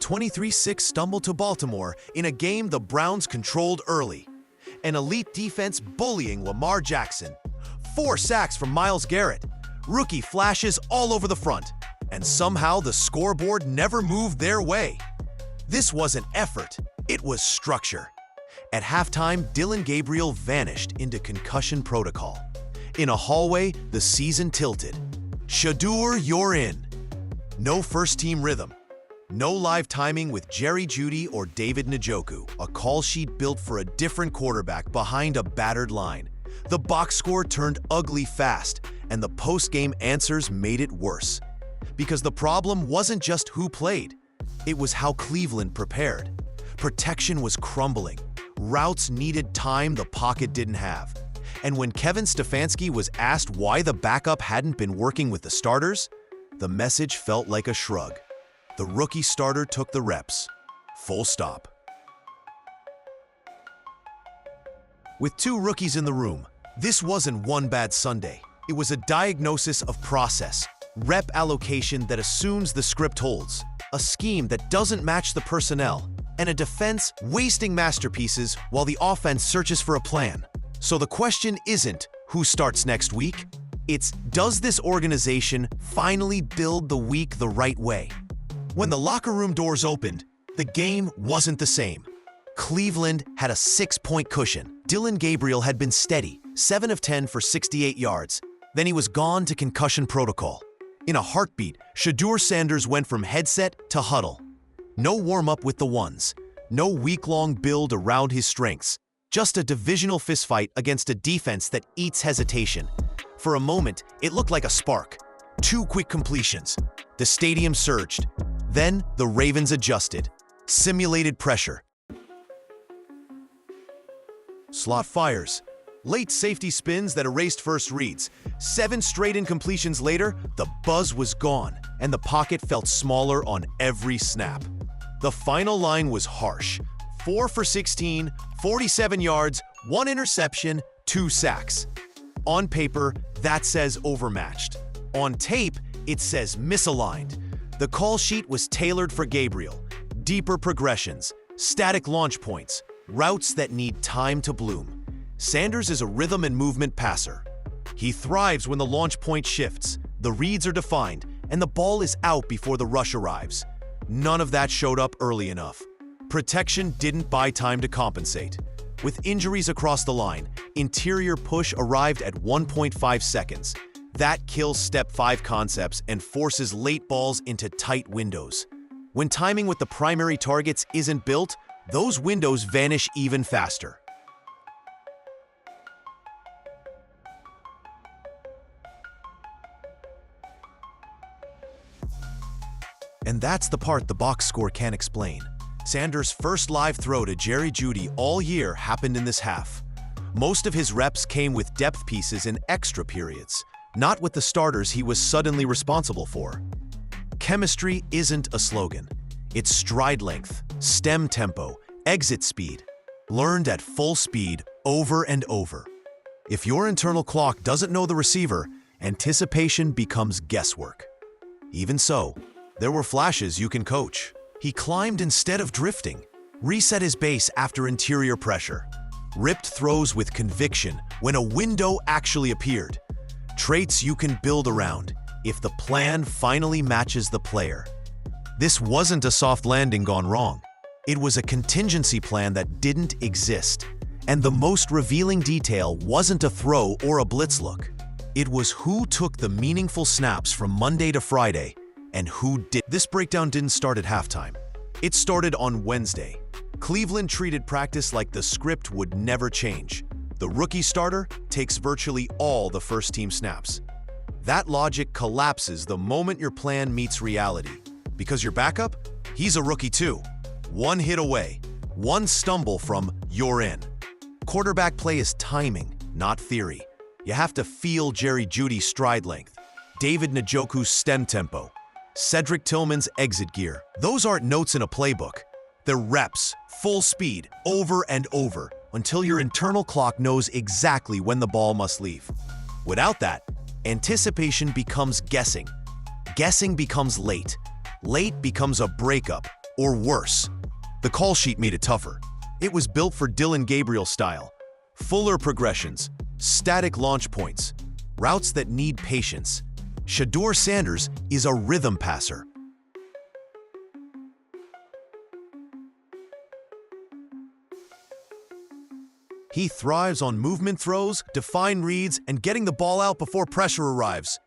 23-6 stumble to Baltimore in a game the Browns controlled early. An elite defense bullying Lamar Jackson. 4 sacks from Myles Garrett. Rookie flashes all over the front. And somehow the scoreboard never moved their way. This wasn't effort, it was structure. At halftime, Dillon Gabriel vanished into concussion protocol. In a hallway, the season tilted. Shedeur, you're in. No first-team rhythm. No live timing with Jerry Jeudy or David Njoku, a call sheet built for a different quarterback behind a battered line. The box score turned ugly fast, and the post-game answers made it worse. Because the problem wasn't just who played, it was how Cleveland prepared. Protection was crumbling. Routes needed time the pocket didn't have. And when Kevin Stefanski was asked why the backup hadn't been working with the starters, the message felt like a shrug. The rookie starter took the reps. Full stop. With 2 rookies in the room, this wasn't one bad Sunday. It was a diagnosis of process, rep allocation that assumes the script holds, a scheme that doesn't match the personnel, and a defense wasting masterpieces while the offense searches for a plan. So the question isn't who starts next week, it's does this organization finally build the week the right way? When the locker room doors opened, the game wasn't the same. Cleveland had a 6-point cushion. Dillon Gabriel had been steady, 7 of 10 for 68 yards. Then he was gone to concussion protocol. In a heartbeat, Shedeur Sanders went from headset to huddle. No warm-up with the ones. No week-long build around his strengths. Just a divisional fistfight against a defense that eats hesitation. For a moment, it looked like a spark. 2 quick completions. The stadium surged. Then the Ravens adjusted. Simulated pressure. Slot fires. Late safety spins that erased first reads. 7 straight incompletions later, the buzz was gone, and the pocket felt smaller on every snap. The final line was harsh. 4 for 16, 47 yards, 1 interception, 2 sacks. On paper, that says overmatched. On tape, it says misaligned. The call sheet was tailored for Gabriel. Deeper progressions, static launch points, routes that need time to bloom. Sanders is a rhythm and movement passer. He thrives when the launch point shifts, the reads are defined, and the ball is out before the rush arrives. None of that showed up early enough. Protection didn't buy time to compensate. With injuries across the line, interior push arrived at 1.5 seconds. That kills step 5 concepts and forces late balls into tight windows. When timing with the primary targets isn't built, those windows vanish even faster. And that's the part the box score can't explain. Sanders' first live throw to Jerry Jeudy all year happened in this half. Most of his reps came with depth pieces in extra periods, not with the starters he was suddenly responsible for. Chemistry isn't a slogan. It's stride length, stem tempo, exit speed, learned at full speed over and over. If your internal clock doesn't know the receiver, anticipation becomes guesswork. Even so, there were flashes you can coach. He climbed instead of drifting, reset his base after interior pressure, ripped throws with conviction when a window actually appeared. Traits you can build around if the plan finally matches the player. This wasn't a soft landing gone wrong. It was a contingency plan that didn't exist. And the most revealing detail wasn't a throw or a blitz look. It was who took the meaningful snaps from Monday to Friday and who did. This breakdown didn't start at halftime. It started on Wednesday. Cleveland treated practice like the script would never change. The rookie starter takes virtually all the first-team snaps. That logic collapses the moment your plan meets reality. Because your backup, he's a rookie too. 1 hit away, 1 stumble from you're in. Quarterback play is timing, not theory. You have to feel Jerry Jeudy's stride length, David Njoku's stem tempo, Cedric Tillman's exit gear. Those aren't notes in a playbook. They're reps, full speed, over and over, until your internal clock knows exactly when the ball must leave. Without that, anticipation becomes guessing. Guessing becomes late. Late becomes a breakup, or worse. The call sheet made it tougher. It was built for Dylan Gabriel style. Fuller progressions, static launch points, routes that need patience. Shedeur Sanders is a rhythm passer. He thrives on movement throws, defined reads, and getting the ball out before pressure arrives.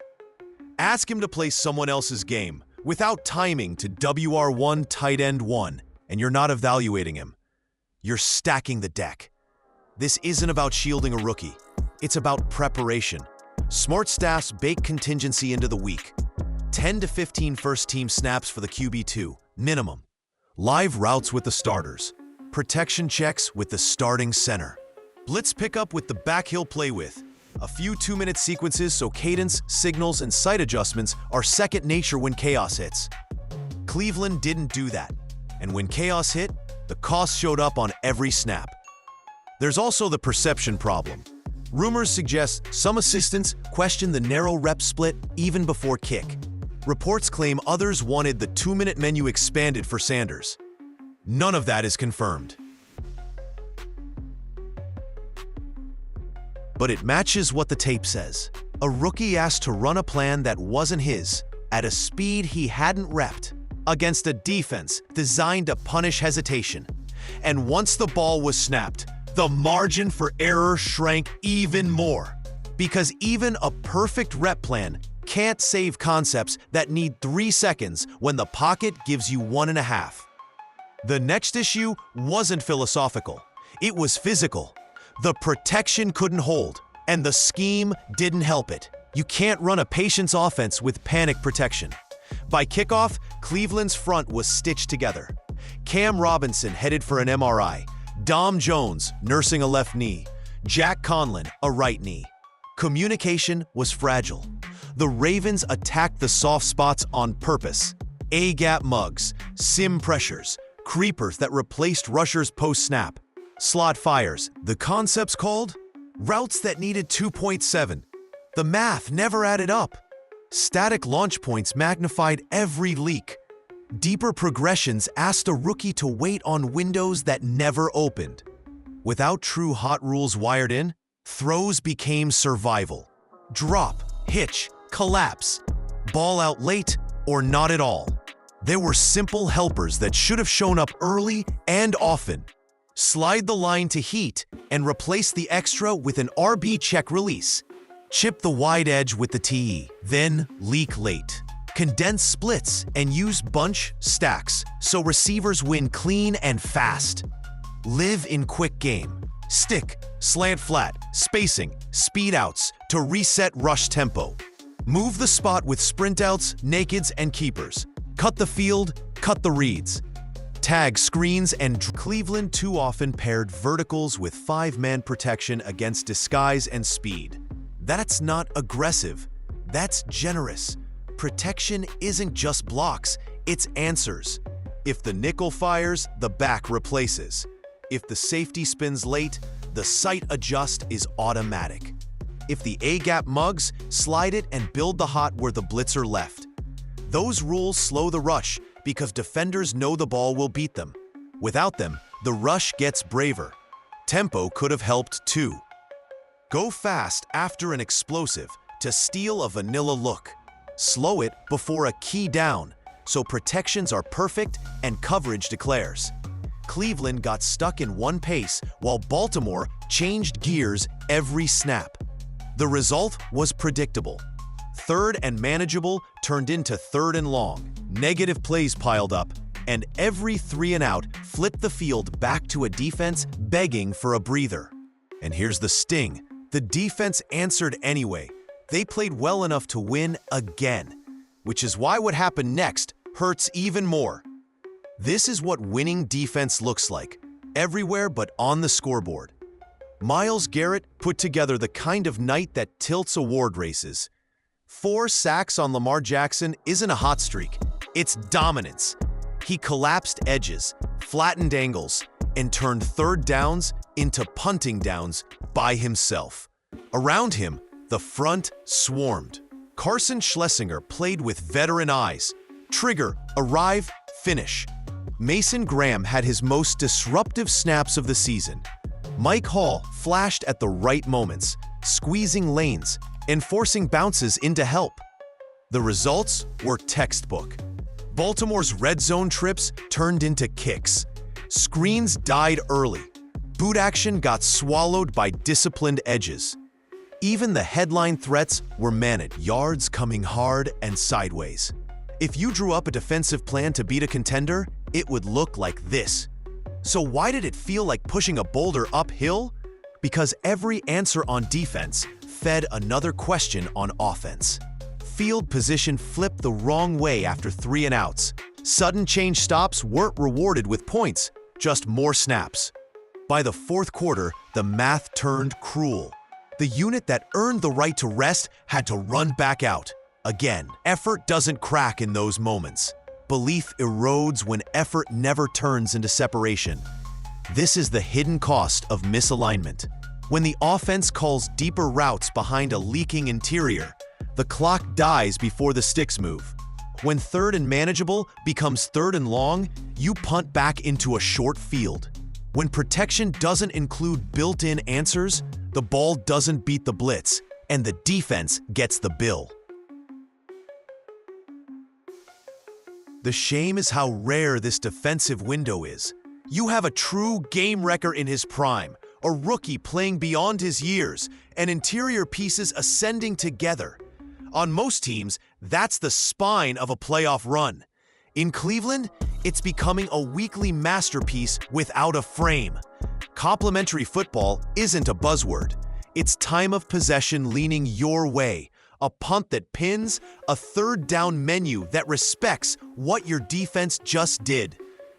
Ask him to play someone else's game without timing to WR1 tight end 1, and you're not evaluating him. You're stacking the deck. This isn't about shielding a rookie. It's about preparation. Smart staffs bake contingency into the week. 10 to 15 first-team snaps for the QB2, minimum. Live routes with the starters. Protection checks with the starting center. Blitz pickup with the back he'll play with. A few 2-minute sequences so cadence, signals, and sight adjustments are second nature when chaos hits. Cleveland didn't do that. And when chaos hit, the cost showed up on every snap. There's also the perception problem. Rumors suggest some assistants question the narrow rep split even before kick. Reports claim others wanted the 2-minute menu expanded for Sanders. None of that is confirmed. But it matches what the tape says. A rookie asked to run a plan that wasn't his, at a speed he hadn't repped, against a defense designed to punish hesitation. And once the ball was snapped, the margin for error shrank even more. Because even a perfect rep plan can't save concepts that need 3 seconds when the pocket gives you 1.5. The next issue wasn't philosophical. It was physical. The protection couldn't hold, and the scheme didn't help it. You can't run a patience offense with panic protection. By kickoff, Cleveland's front was stitched together. Cam Robinson headed for an MRI, Dom Jones nursing a left knee, Jack Conlon a right knee. Communication was fragile. The Ravens attacked the soft spots on purpose. A-gap mugs, sim pressures, creepers that replaced rushers post-snap. Slot fires, the concepts called routes that needed 2.7. The math never added up. Static launch points magnified every leak. Deeper progressions asked a rookie to wait on windows that never opened. Without true hot rules wired in, throws became survival. Drop, hitch, collapse, ball out late, or not at all. There were simple helpers that should have shown up early and often. Slide the line to heat and replace the extra with an RB check release. Chip the wide edge with the TE, then leak late. Condense splits and use bunch stacks so receivers win clean and fast. Live in quick game. Stick, slant flat, spacing, speed outs to reset rush tempo. Move the spot with sprint outs, nakeds, and keepers. Cut the field, cut the reads. Tag screens and Cleveland too often paired verticals with 5-man protection against disguise and speed. That's not aggressive. That's generous. Protection isn't just blocks, it's answers. If the nickel fires, the back replaces. If the safety spins late, the sight adjust is automatic. If the A-gap mugs, slide it and build the hot where the blitzer left. Those rules slow the rush because defenders know the ball will beat them. Without them, the rush gets braver. Tempo could have helped too. Go fast after an explosive to steal a vanilla look. Slow it before a key down, so protections are perfect and coverage declares. Cleveland got stuck in one pace while Baltimore changed gears every snap. The result was predictable. 3rd and manageable turned into 3rd and long. Negative plays piled up, and every 3 and out flipped the field back to a defense begging for a breather. And here's the sting. The defense answered anyway. They played well enough to win again, which is why what happened next hurts even more. This is what winning defense looks like, everywhere but on the scoreboard. Myles Garrett put together the kind of night that tilts award races. 4 sacks on Lamar Jackson isn't a hot streak, it's dominance. He collapsed edges, flattened angles, and turned 3rd downs into punting downs by himself. Around him, the front swarmed. Carson Schlesinger played with veteran eyes. Trigger, arrive, finish. Mason Graham had his most disruptive snaps of the season. Mike Hall flashed at the right moments, squeezing lanes and forcing bounces into help. The results were textbook. Baltimore's red zone trips turned into kicks. Screens died early. Boot action got swallowed by disciplined edges. Even the headline threats were managed, yards coming hard and sideways. If you drew up a defensive plan to beat a contender, it would look like this. So why did it feel like pushing a boulder uphill? Because every answer on defense fed another question on offense. Field position flipped the wrong way after 3 and outs. Sudden change stops weren't rewarded with points, just more snaps. By the fourth quarter, the math turned cruel. The unit that earned the right to rest had to run back out. Again, effort doesn't crack in those moments. Belief erodes when effort never turns into separation. This is the hidden cost of misalignment. When the offense calls deeper routes behind a leaking interior, the clock dies before the sticks move. When third and manageable becomes third and long, you punt back into a short field. When protection doesn't include built-in answers, the ball doesn't beat the blitz, and the defense gets the bill. The shame is how rare this defensive window is. You have a true game wrecker in his prime, a rookie playing beyond his years, and interior pieces ascending together. On most teams, that's the spine of a playoff run. In Cleveland, it's becoming a weekly masterpiece without a frame. Complementary football isn't a buzzword. It's time of possession leaning your way, a punt that pins, a third down menu that respects what your defense just did.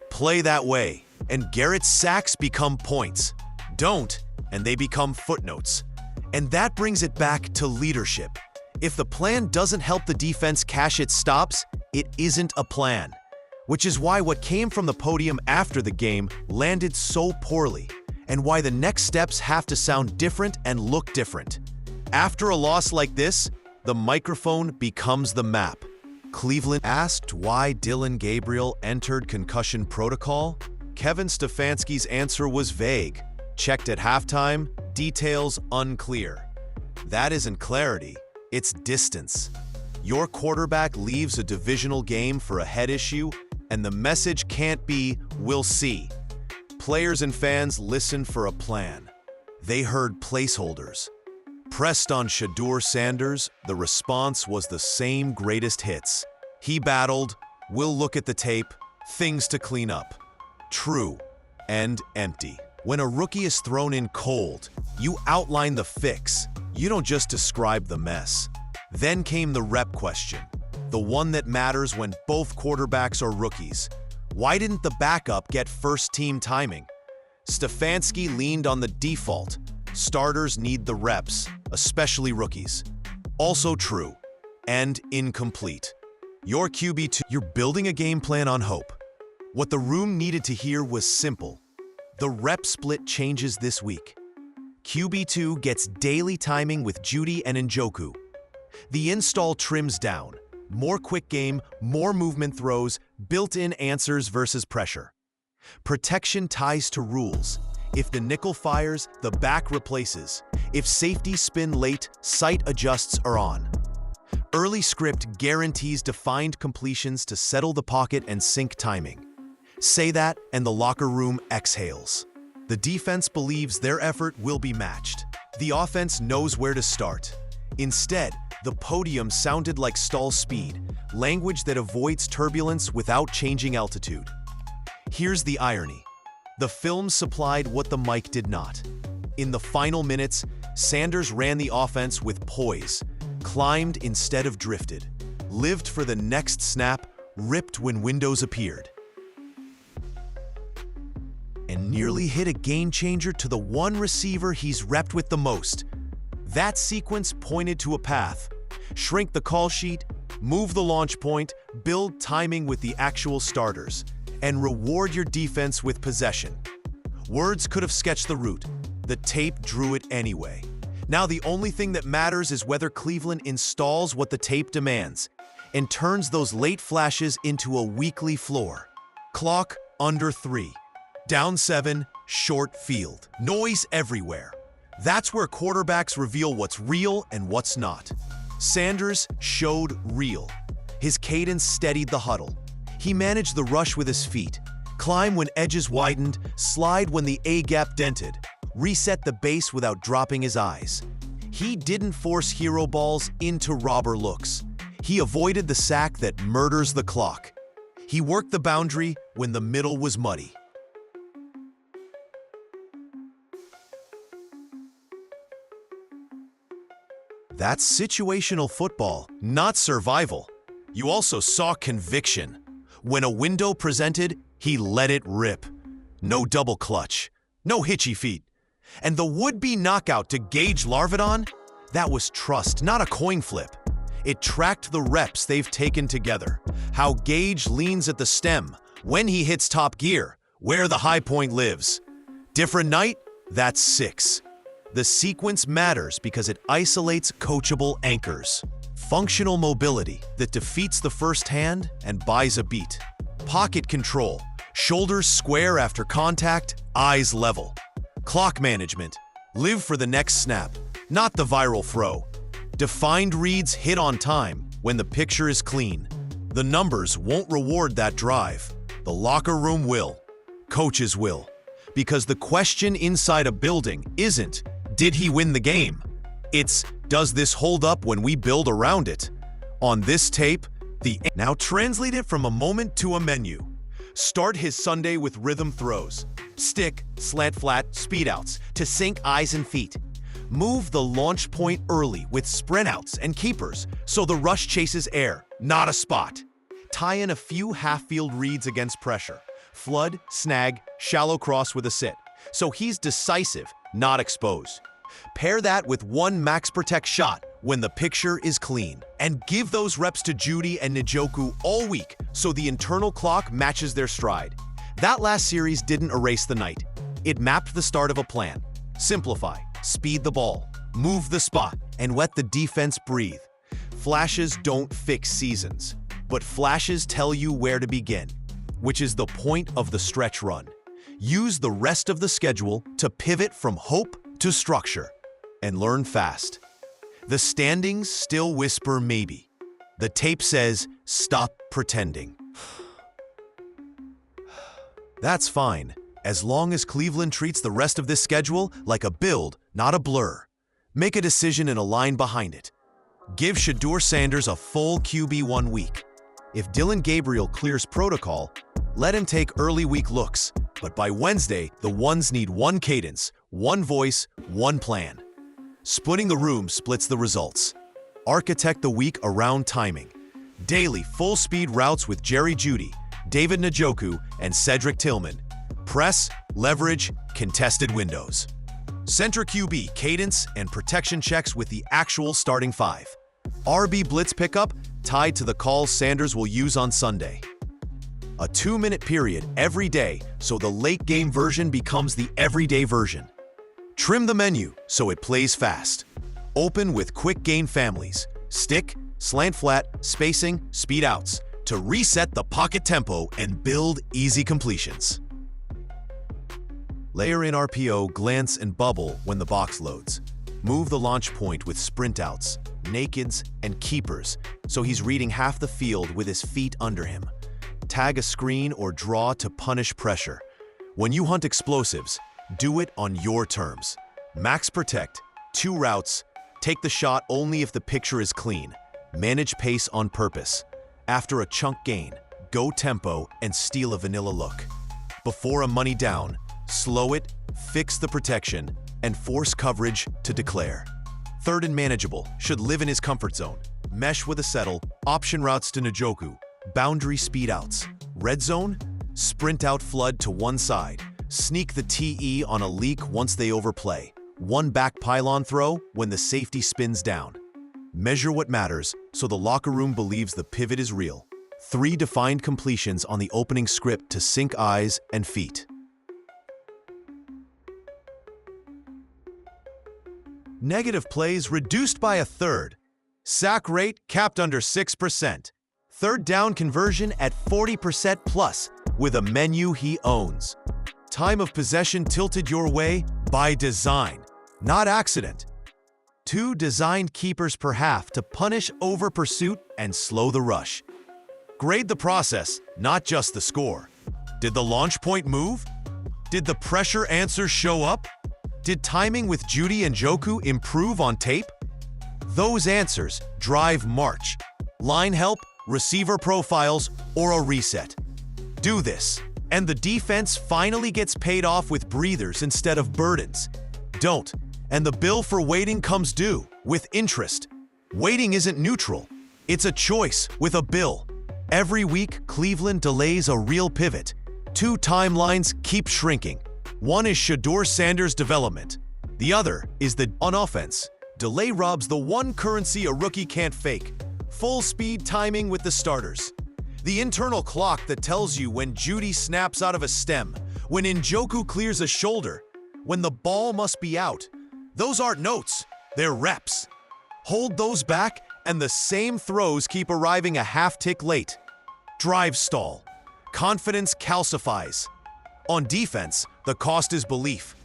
Play that way, and Garrett's sacks become points. Don't, and they become footnotes. And that brings it back to leadership. If the plan doesn't help the defense cash its stops, it isn't a plan. Which is why what came from the podium after the game landed so poorly, and why the next steps have to sound different and look different. After a loss like this, the microphone becomes the map. Cleveland asked why Dillon Gabriel entered concussion protocol. Kevin Stefanski's answer was vague. Checked at halftime, details unclear. That isn't clarity, it's distance. Your quarterback leaves a divisional game for a head issue, and the message can't be, "We'll see." Players and fans listened for a plan. They heard placeholders. Pressed on Shedeur Sanders, the response was the same greatest hits. He battled, "We'll look at the tape, things to clean up." True and empty. When a rookie is thrown in cold, you outline the fix. You don't just describe the mess. Then came the rep question, the one that matters when both quarterbacks are rookies. Why didn't the backup get first-team timing? Stefanski leaned on the default. Starters need the reps, especially rookies. Also true and incomplete. Your QB2, you're building a game plan on hope. What the room needed to hear was simple. The rep split changes this week. QB2 gets daily timing with Judy and Njoku. The install trims down. More quick game, more movement throws, built-in answers versus pressure. Protection ties to rules. If the nickel fires, the back replaces. If safety spin late, sight adjusts are on. Early script guarantees defined completions to settle the pocket and sync timing. Say that, and the locker room exhales. The defense believes their effort will be matched. The offense knows where to start. Instead, the podium sounded like stall speed, language that avoids turbulence without changing altitude. Here's the irony. The film supplied what the mic did not. In the final minutes, Sanders ran the offense with poise, climbed instead of drifted, lived for the next snap, ripped when windows appeared, and nearly hit a game changer to the one receiver he's repped with the most. That sequence pointed to a path. Shrink the call sheet, move the launch point, build timing with the actual starters, and reward your defense with possession. Words could have sketched the route. The tape drew it anyway. Now the only thing that matters is whether Cleveland installs what the tape demands and turns those late flashes into a weekly floor. Clock under 3. Down 7, short field. Noise everywhere. That's where quarterbacks reveal what's real and what's not. Sanders showed real. His cadence steadied the huddle. He managed the rush with his feet, climb when edges widened, slide when the A-gap dented, reset the base without dropping his eyes. He didn't force hero balls into robber looks. He avoided the sack that murders the clock. He worked the boundary when the middle was muddy. That's situational football, not survival. You also saw conviction. When a window presented, he let it rip. No double clutch, no hitchy feet. And the would-be knockout to Gage Larvidon? That was trust, not a coin flip. It tracked the reps they've taken together, how Gage leans at the stem, when he hits top gear, where the high point lives. Different night? That's 6. The sequence matters because it isolates coachable anchors. Functional mobility that defeats the first hand and buys a beat. Pocket control, shoulders square after contact, eyes level. Clock management, live for the next snap, not the viral throw. Defined reads hit on time when the picture is clean. The numbers won't reward that drive. The locker room will. Coaches will. Because the question inside a building isn't, did he win the game? It's, does this hold up when we build around it? On this tape, now translate it from a moment to a menu. Start his Sunday with rhythm throws. Stick, slant flat, speed outs to sink eyes and feet. Move the launch point early with sprint outs and keepers so the rush chases air, not a spot. Tie in a few half-field reads against pressure. Flood, snag, shallow cross with a sit. So he's decisive, not exposed. Pair that with one max protect shot when the picture is clean. And give those reps to Jeudy and Njoku all week so the internal clock matches their stride. That last series didn't erase the night. It mapped the start of a plan. Simplify, speed the ball, move the spot, and let the defense breathe. Flashes don't fix seasons, but flashes tell you where to begin, which is the point of the stretch run. Use the rest of the schedule to pivot from hope to structure and learn fast. The standings still whisper maybe. The tape says, stop pretending. That's fine, as long as Cleveland treats the rest of this schedule like a build, not a blur. Make a decision and a line behind it. Give Shedeur Sanders a full QB 1 week. If Dylan Gabriel clears protocol, let him take early week looks. But by Wednesday, the ones need one cadence, one voice, one plan. Splitting the room splits the results. Architect the week around timing. Daily full-speed routes with Jerry Jeudy, David Njoku, and Cedric Tillman. Press, leverage, contested windows. Center QB cadence and protection checks with the actual starting 5. RB blitz pickup tied to the calls Sanders will use on Sunday. A 2-minute period every day so the late game version becomes the everyday version. Trim the menu so it plays fast. Open with quick gain families, stick, slant flat, spacing, speed outs to reset the pocket tempo and build easy completions. Layer in RPO, glance, and bubble when the box loads. Move the launch point with sprint outs, nakeds, and keepers so he's reading half the field with his feet under him. Tag a screen or draw to punish pressure. When you hunt explosives, do it on your terms. Max protect, 2 routes, take the shot only if the picture is clean. Manage pace on purpose. After a chunk gain, go tempo and steal a vanilla look. Before a money down, slow it, fix the protection, and force coverage to declare. Third and manageable, should live in his comfort zone. Mesh with a settle, option routes to Njoku, boundary speed outs. Red zone, sprint out flood to one side. Sneak the TE on a leak once they overplay. One back pylon throw when the safety spins down. Measure what matters so the locker room believes the pivot is real. 3 defined completions on the opening script to sync eyes and feet. Negative plays reduced by 1/3. Sack rate capped under 6%. Third down conversion at 40% plus. with a menu he owns. Time of possession tilted your way by design, not accident. 2 designed keepers per half to punish over pursuit and slow the rush. Grade the process, not just the score. Did the launch point move? Did the pressure answer show up? Did timing with Judy and Njoku improve on tape? Those answers drive march, line help, receiver profiles, or a reset. Do this, and the defense finally gets paid off with breathers instead of burdens. Don't, and the bill for waiting comes due, with interest. Waiting isn't neutral. It's a choice with a bill. Every week, Cleveland delays a real pivot. 2 timelines keep shrinking. One is Shedeur Sanders' development. The other is the on offense. Delay robs the one currency a rookie can't fake. Full speed timing with the starters. The internal clock that tells you when Judy snaps out of a stem, when Njoku clears a shoulder, when the ball must be out. Those aren't notes, they're reps. Hold those back and the same throws keep arriving a half tick late. Drive stall. Confidence calcifies. On defense, the cost is belief.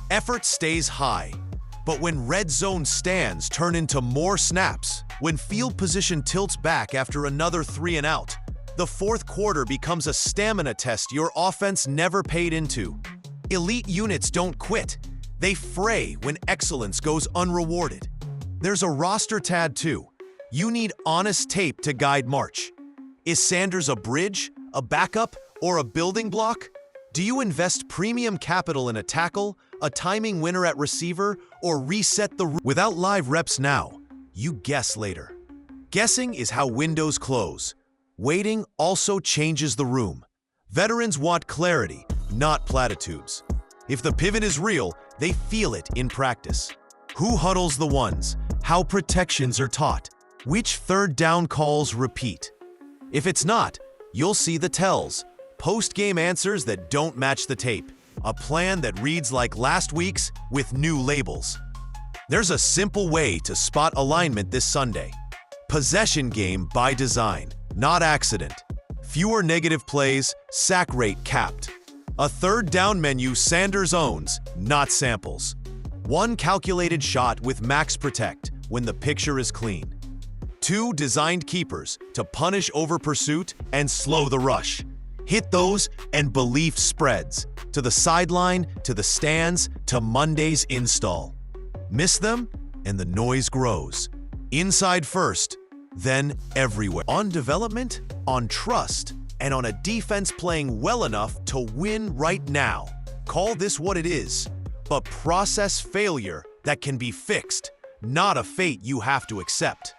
Effort stays high. But when red zone stands turn into more snaps, when field position tilts back after another 3 and out, the fourth quarter becomes a stamina test your offense never paid into. Elite units don't quit. They fray when excellence goes unrewarded. There's a roster tad too. You need honest tape to guide March. Is Sanders a bridge, a backup, or a building block? Do you invest premium capital in a tackle, a timing winner at receiver, or reset the without live reps now? You guess later. Guessing is how windows close. Waiting also changes the room. Veterans want clarity, not platitudes. If the pivot is real, they feel it in practice. Who huddles the ones? How protections are taught? Which third down calls repeat? If it's not, you'll see the tells. Post-game answers that don't match the tape. A plan that reads like last week's with new labels. There's a simple way to spot alignment this Sunday. Possession game by design, not accident. Fewer negative plays, sack rate capped. A third down menu Sanders owns, not samples. One calculated shot with max protect when the picture is clean. 2 designed keepers to punish over pursuit and slow the rush. Hit those and belief spreads. To the sideline, to the stands, to Monday's install. Miss them and the noise grows. Inside first, then everywhere. On development, on trust, and on a defense playing well enough to win right now. Call this what it is, but process failure that can be fixed, not a fate you have to accept.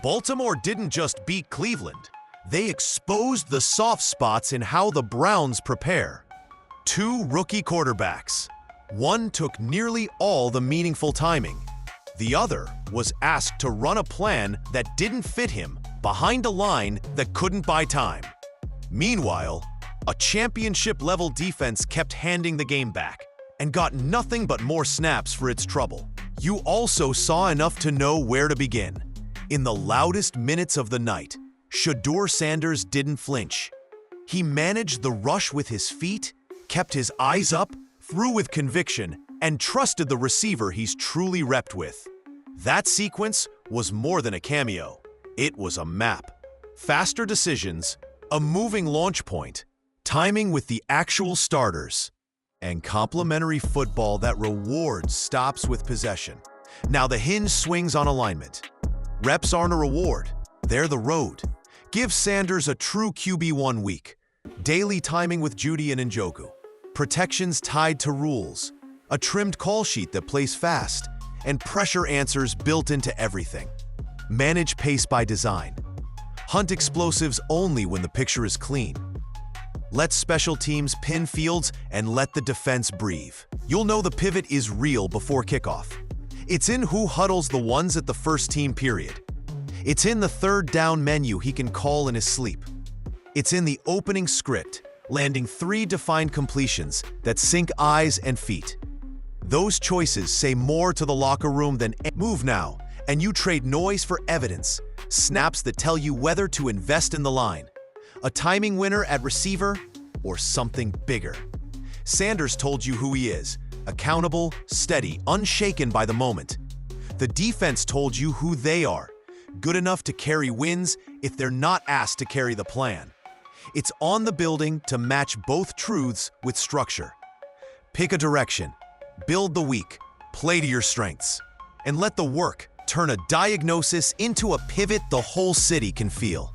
Baltimore didn't just beat Cleveland. They exposed the soft spots in how the Browns prepare. 2 rookie quarterbacks. One took nearly all the meaningful timing. The other was asked to run a plan that didn't fit him behind a line that couldn't buy time. Meanwhile, a championship-level defense kept handing the game back and got nothing but more snaps for its trouble. You also saw enough to know where to begin. In the loudest minutes of the night, Shedeur Sanders didn't flinch. He managed the rush with his feet, kept his eyes up, threw with conviction, and trusted the receiver he's truly repped with. That sequence was more than a cameo. It was a map. Faster decisions, a moving launch point, timing with the actual starters, and complementary football that rewards stops with possession. Now the hinge swings on alignment. Reps aren't a reward, they're the road. Give Sanders a true QB1 week. Daily timing with Judy and Njoku. Protections tied to rules. A trimmed call sheet that plays fast. And pressure answers built into everything. Manage pace by design. Hunt explosives only when the picture is clean. Let special teams pin fields and let the defense breathe. You'll know the pivot is real before kickoff. It's in who huddles the ones at the first team period. It's in the third down menu he can call in his sleep. It's in the opening script, landing 3 defined completions that sync eyes and feet. Those choices say more to the locker room than move now, and you trade noise for evidence, snaps that tell you whether to invest in the line. A timing winner at receiver, or something bigger? Sanders told you who he is: accountable, steady, unshaken by the moment. The defense told you who they are: good enough to carry wins if they're not asked to carry the plan. It's on the building to match both truths with structure. Pick a direction, build the weak, play to your strengths, and let the work turn a diagnosis into a pivot the whole city can feel.